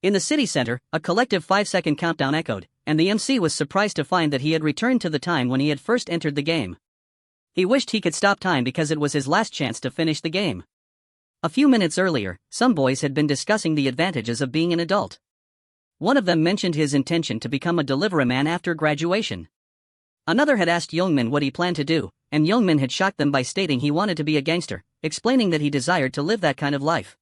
In the city center, a collective 5-second countdown echoed, and the MC was surprised to find that he had returned to the time when he had first entered the game. He wished he could stop time because it was his last chance to finish the game. A few minutes earlier, some boys had been discussing the advantages of being an adult. One of them mentioned his intention to become a delivery man after graduation. Another had asked Youngmin what he planned to do, and Youngmin had shocked them by stating he wanted to be a gangster, explaining that he desired to live that kind of life.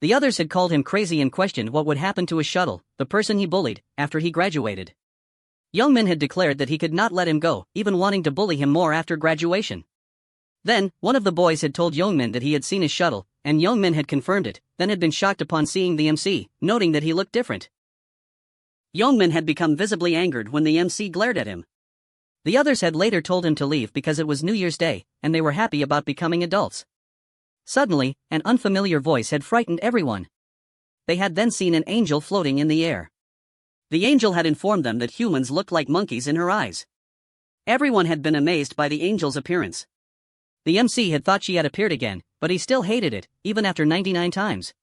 The others had called him crazy and questioned what would happen to his shuttle, the person he bullied, after he graduated. Youngmin had declared that he could not let him go, even wanting to bully him more after graduation. Then, one of the boys had told Youngmin that he had seen his shuttle, and Youngmin had confirmed it, then had been shocked upon seeing the MC, noting that he looked different. Youngmin had become visibly angered when the MC glared at him. The others had later told him to leave because it was New Year's Day, and they were happy about becoming adults. Suddenly, an unfamiliar voice had frightened everyone. They had then seen an angel floating in the air. The angel had informed them that humans looked like monkeys in her eyes. Everyone had been amazed by the angel's appearance. The MC had thought she had appeared again, but he still hated it, even after 99 times.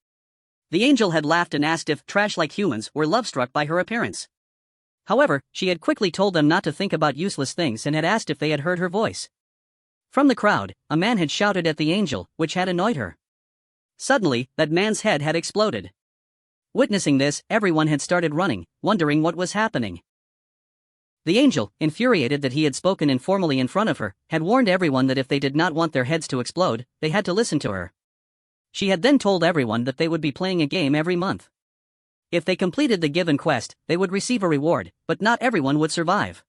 The angel had laughed and asked if trash like humans were love-struck by her appearance. However, she had quickly told them not to think about useless things and had asked if they had heard her voice. From the crowd, a man had shouted at the angel, which had annoyed her. Suddenly, that man's head had exploded. Witnessing this, everyone had started running, wondering what was happening. The angel, infuriated that he had spoken informally in front of her, had warned everyone that if they did not want their heads to explode, they had to listen to her. She had then told everyone that they would be playing a game every month. If they completed the given quest, they would receive a reward, but not everyone would survive.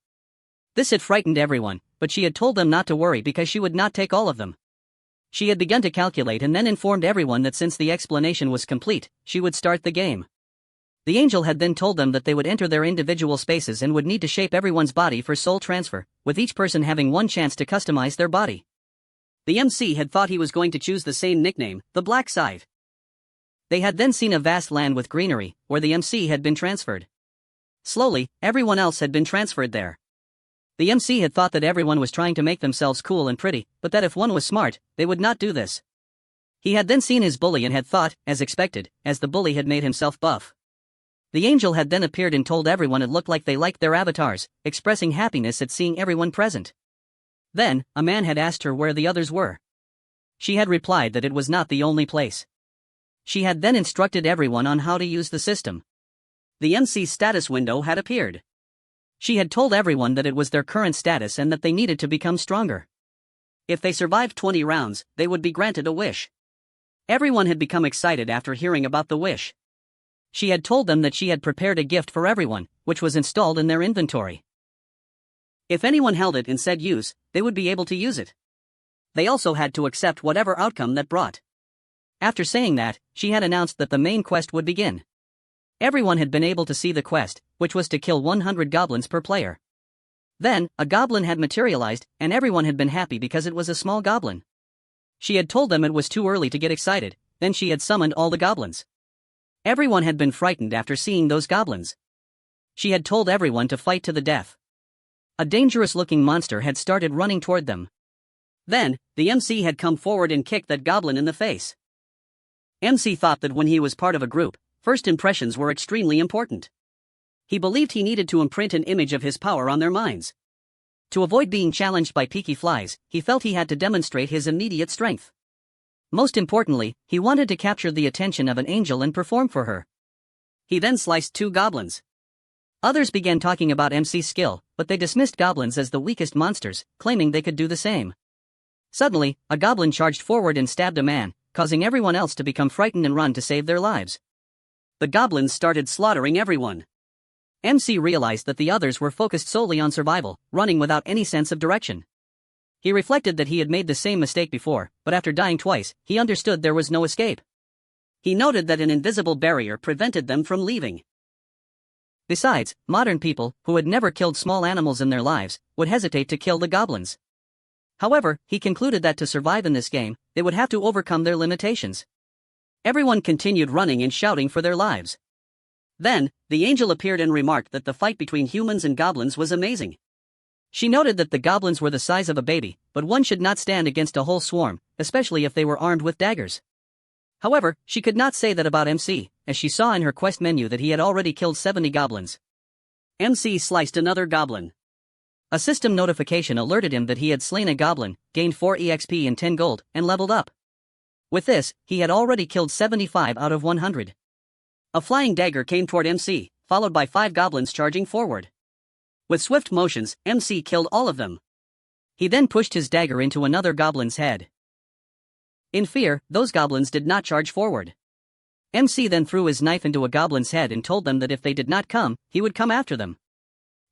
This had frightened everyone, but she had told them not to worry because she would not take all of them. She had begun to calculate and then informed everyone that since the explanation was complete, she would start the game. The angel had then told them that they would enter their individual spaces and would need to shape everyone's body for soul transfer, with each person having one chance to customize their body. The MC had thought he was going to choose the same nickname, the Black Scythe. They had then seen a vast land with greenery, where the MC had been transferred. Slowly, everyone else had been transferred there. The MC had thought that everyone was trying to make themselves cool and pretty, but that if one was smart, they would not do this. He had then seen his bully and had thought, as expected, as the bully had made himself buff. The angel had then appeared and told everyone it looked like they liked their avatars, expressing happiness at seeing everyone present. Then, a man had asked her where the others were. She had replied that it was not the only place. She had then instructed everyone on how to use the system. The MC's status window had appeared. She had told everyone that it was their current status and that they needed to become stronger. If they survived 20 rounds, they would be granted a wish. Everyone had become excited after hearing about the wish. She had told them that she had prepared a gift for everyone, which was installed in their inventory. If anyone held it in said use, they would be able to use it. They also had to accept whatever outcome that brought. After saying that, she had announced that the main quest would begin. Everyone had been able to see the quest, which was to kill 100 goblins per player. Then, a goblin had materialized, and everyone had been happy because it was a small goblin. She had told them it was too early to get excited, then she had summoned all the goblins. Everyone had been frightened after seeing those goblins. She had told everyone to fight to the death. A dangerous-looking monster had started running toward them. Then, the MC had come forward and kicked that goblin in the face. MC thought that when he was part of a group, first impressions were extremely important. He believed he needed to imprint an image of his power on their minds. To avoid being challenged by peaky flies, he felt he had to demonstrate his immediate strength. Most importantly, he wanted to capture the attention of an angel and perform for her. He then sliced 2 goblins. Others began talking about MC's skill, but they dismissed goblins as the weakest monsters, claiming they could do the same. Suddenly, a goblin charged forward and stabbed a man, causing everyone else to become frightened and run to save their lives. The goblins started slaughtering everyone. MC realized that the others were focused solely on survival, running without any sense of direction. He reflected that he had made the same mistake before, but after dying twice, he understood there was no escape. He noted that an invisible barrier prevented them from leaving. Besides, modern people, who had never killed small animals in their lives, would hesitate to kill the goblins. However, he concluded that to survive in this game, they would have to overcome their limitations. Everyone continued running and shouting for their lives. Then, the angel appeared and remarked that the fight between humans and goblins was amazing. She noted that the goblins were the size of a baby, but one should not stand against a whole swarm, especially if they were armed with daggers. However, she could not say that about MC, as she saw in her quest menu that he had already killed 70 goblins. MC sliced another goblin. A system notification alerted him that he had slain a goblin, gained 4 EXP and 10 gold, and leveled up. With this, he had already killed 75 out of 100. A flying dagger came toward MC, followed by 5 goblins charging forward. With swift motions, MC killed all of them. He then pushed his dagger into another goblin's head. In fear, those goblins did not charge forward. MC then threw his knife into a goblin's head and told them that if they did not come, he would come after them.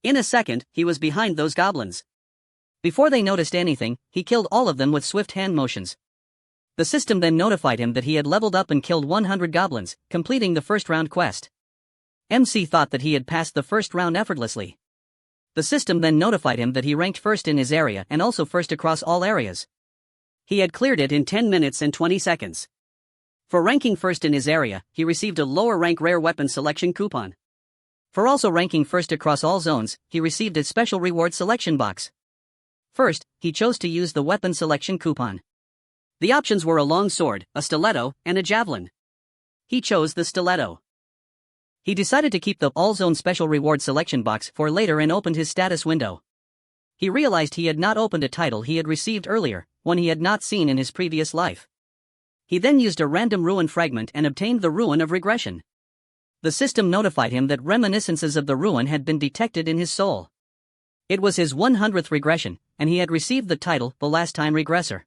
In a second, he was behind those goblins. Before they noticed anything, he killed all of them with swift hand motions. The system then notified him that he had leveled up and killed 100 goblins, completing the first round quest. MC thought that he had passed the first round effortlessly. The system then notified him that he ranked first in his area and also first across all areas. He had cleared it in 10 minutes and 20 seconds. For ranking first in his area, he received a lower rank rare weapon selection coupon. For also ranking first across all zones, he received a special reward selection box. First, he chose to use the weapon selection coupon. The options were a long sword, a stiletto, and a javelin. He chose the stiletto. He decided to keep the all zone special reward selection box for later and opened his status window. He realized he had not opened a title he had received earlier, one he had not seen in his previous life. He then used a random ruin fragment and obtained the ruin of regression. The system notified him that reminiscences of the ruin had been detected in his soul. It was his 100th regression, and he had received the title, the last time regressor.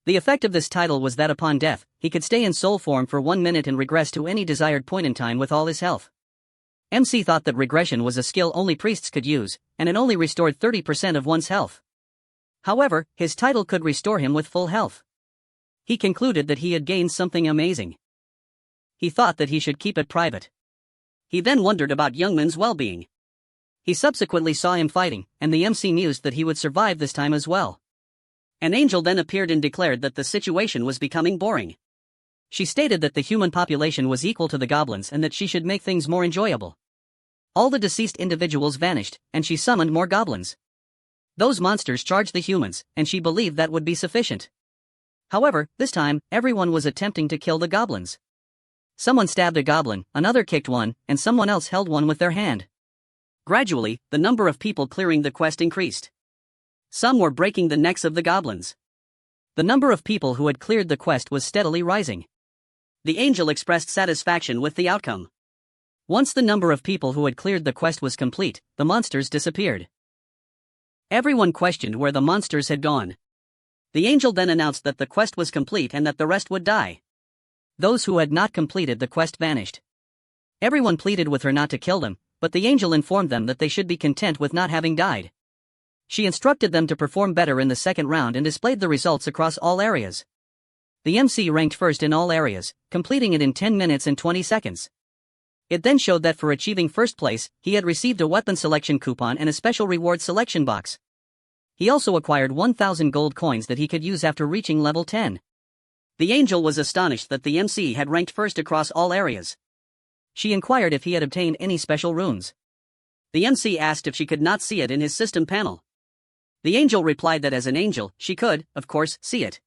The effect of this title was that upon death, he could stay in soul form for 1 minute and regress to any desired point in time with all his health. MC thought that regression was a skill only priests could use, and it only restored 30% of one's health. However, his title could restore him with full health. He concluded that he had gained something amazing. He thought that he should keep it private. He then wondered about Youngman's well-being. He subsequently saw him fighting, and the MC mused that he would survive this time as well. An angel then appeared and declared that the situation was becoming boring. She stated that the human population was equal to the goblins and that she should make things more enjoyable. All the deceased individuals vanished, and she summoned more goblins. Those monsters charged the humans, and she believed that would be sufficient. However, this time, everyone was attempting to kill the goblins. Someone stabbed a goblin, another kicked one, and someone else held one with their hand. Gradually, the number of people clearing the quest increased. Some were breaking the necks of the goblins. The number of people who had cleared the quest was steadily rising. The angel expressed satisfaction with the outcome. Once the number of people who had cleared the quest was complete, the monsters disappeared. Everyone questioned where the monsters had gone. The angel then announced that the quest was complete and that the rest would die. Those who had not completed the quest vanished. Everyone pleaded with her not to kill them, but the angel informed them that they should be content with not having died. She instructed them to perform better in the second round and displayed the results across all areas. The MC ranked first in all areas, completing it in 10 minutes and 20 seconds. It then showed that for achieving first place, he had received a weapon selection coupon and a special reward selection box. He also acquired 1,000 gold coins that he could use after reaching level 10. The angel was astonished that the MC had ranked first across all areas. She inquired if he had obtained any special runes. The MC asked if she could not see it in his system panel. The angel replied that as an angel, she could, of course, see it.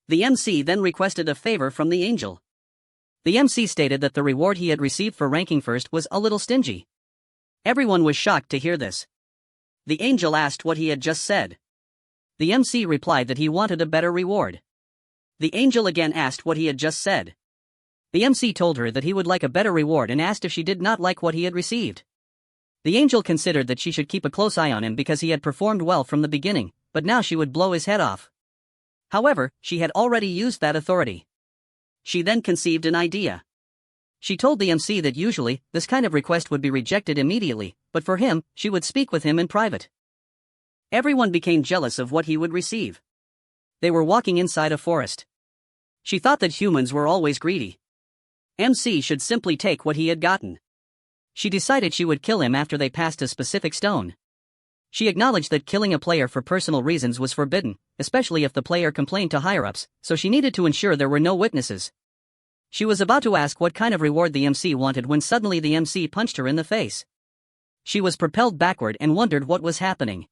The MC then requested a favor from the angel. The MC stated that the reward he had received for ranking first was a little stingy. Everyone was shocked to hear this. The angel asked what he had just said. The MC replied that he wanted a better reward. The angel again asked what he had just said. The MC told her that he would like a better reward and asked if she did not like what he had received. The angel considered that she should keep a close eye on him because he had performed well from the beginning, but now she would blow his head off. However, she had already used that authority. She then conceived an idea. She told the MC that usually, this kind of request would be rejected immediately, but for him, she would speak with him in private. Everyone became jealous of what he would receive. They were walking inside a forest. She thought that humans were always greedy. MC should simply take what he had gotten. She decided she would kill him after they passed a specific stone. She acknowledged that killing a player for personal reasons was forbidden, especially if the player complained to higher-ups, so she needed to ensure there were no witnesses. She was about to ask what kind of reward the MC wanted when suddenly the MC punched her in the face. She was propelled backward and wondered what was happening.